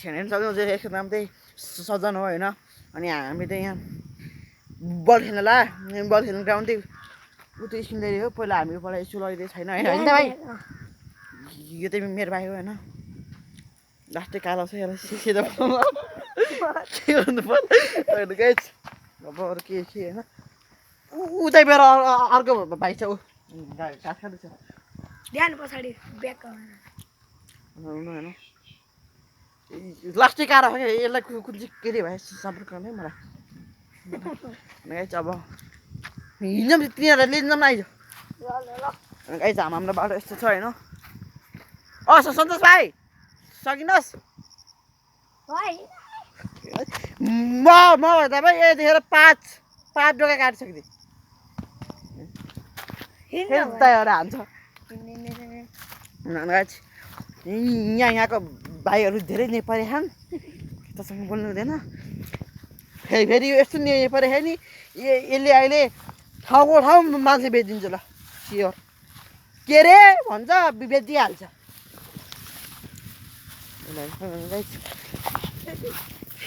छेडेन सक्नु चाहिँ यसको नाम चाहिँ सजन हो होइन। अनि हामी चाहिँ यहाँ बल खेल्न ला बल खेल्ने ग्राउन्ड चाहिँ उता स्कुलदेखि हो। पहिला हामी पहिला स्कुल अहिले छैन होइन होइन भाइ। यो चाहिँ मेरो भाइ हो होइन। लास्टै कालो छ यसलाई सिधै के गर्नु पर्यो गाइस। अब अरू के होइन उतै मेरो अर्को भाइ छ ऊ घाँस खाँदैछ ध्यान पछाडि ब्याक होइन। लास्टै कालो हो क्या यसलाई कुन चाहिँ के अरे भाइ सपोर्ट गर्ने मलाई गाइस। अब हिँड्छौँ तिनीहरूलाई लिन जाऊँ न आइज गाइस। हाम्रो बाटो यस्तो छ होइन। सन्तोष भाइ सकिनुहोस् म भन्दा भाइ यतिखेर पाँच डोका काटिसकिदिएँ एउटा हान्छ। यहाँको भाइहरू धेरै नेपाली छन् तपाईँसँग बोल्नु हुँदैन। फेरि यस्तो नेपाली छ नि यसले अहिले ठाउँको ठाउँ मान्छे बेचिदिन्छ ल स्योर के अरे भन्छ बेचिहाल्छ।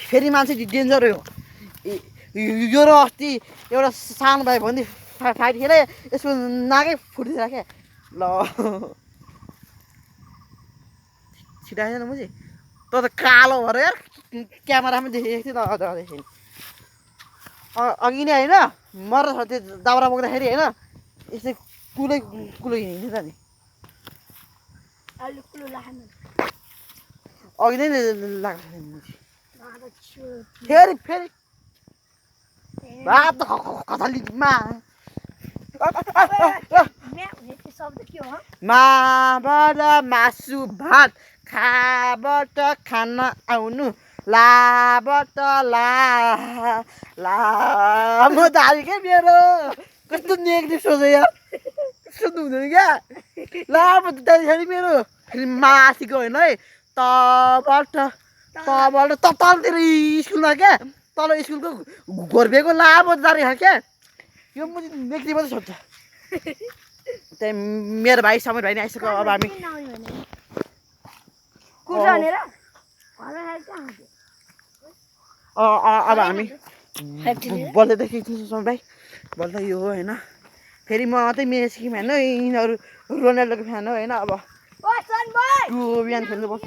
फेरि मान्छे डेन्जर हो यो र अस्ति एउटा सानो भाइ भन्दै फाइट खेले यसको नाकै फुटिदिएर क्या ल छिटाएन मुझे त कालो भएर यार क्यामेरामा देखेको थियो त अघि नै होइन मर त्यो दाउरा बोक्दाखेरि होइन यस्तै कुलै हिँड्थ्यो त नि अघि नै लाग्छ फेरि फेरि भात कथालीमा माबाट मासु भात खाबाट खान आउनु लाबाट म दारी क्या मेरो कस्तो नेगेटिभ सोच यार सुन्नु हुँदैन क्या लामो दारी छ नि मेरो फेरि माथिको होइन है तलतिर स्कुलमा क्या तल स्कुलको घोर्बिएको लामो दारी छ क्या यो म नेगेटिभ मात्रै सोध्छ। त्यही मेरो भाइ समीर भाइ नै आइसक्यो। अब हामी अब हामी बल्दै देखेको समीर भाइ बल त यो हो होइन। फेरि म मात्रै मेसी फ्यान हो यिनीहरू रोनाल्डोको फ्यान हो होइन। अब बिहान खेल्नु पर्छ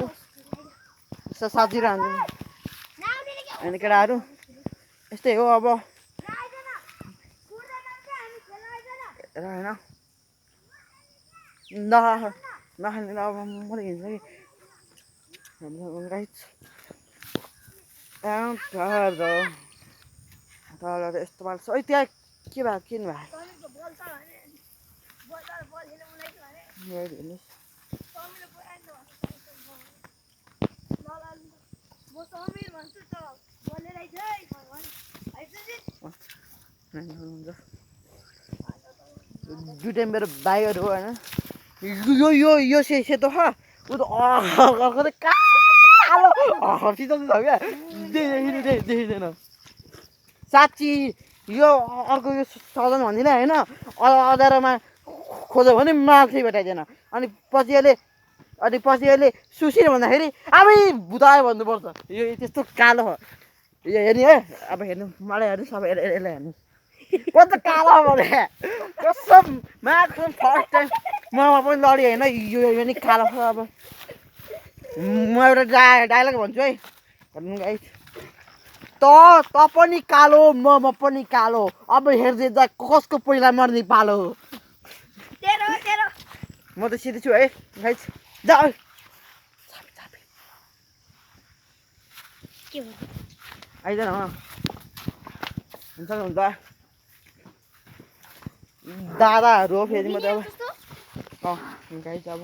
साथी रहन्छ होइन केटाहरू यस्तै हो अब होइन नखाने अब मलाई हिँड्छ कि गाइस। यस्तो पाल्छ है त्यहाँ के भयो किन भयो दुइटै मेरो भाइहरू हो होइन। यो यो यो सेतो छ ऊ त अर्को चाहिँ कालो सिधो छ क्या देखिँदैन साँच्ची। यो अर्को यो सदन भन्दिनँ होइन अँध्यारोमा खोज्यो भने मान्छे भेटाइदिएन। अनि पछि अहिले सुशील भन्दाखेरि अब भुतायो भन्नुपर्छ। यो त्यस्तो कालो हो यो हेर्ने है अब हेर्नु मलाई हेर्नु सबै यसलाई हेर्नु कस्तो कालो भने कसम माको फर्स्ट टाइम ममा पनि लडी होइन यो नि कालो छ। अब म एउटा डायलग भन्छु है हेर्नु गाइस त पनि कालो म पनि कालो अब हेर्दै जा कसको पहिला मर्ने पालो हो। म त सिधै छु है गाइस जा आइज न हुन्छ हुन्छ दादाहरू हो फेरि म त अब गाइस अब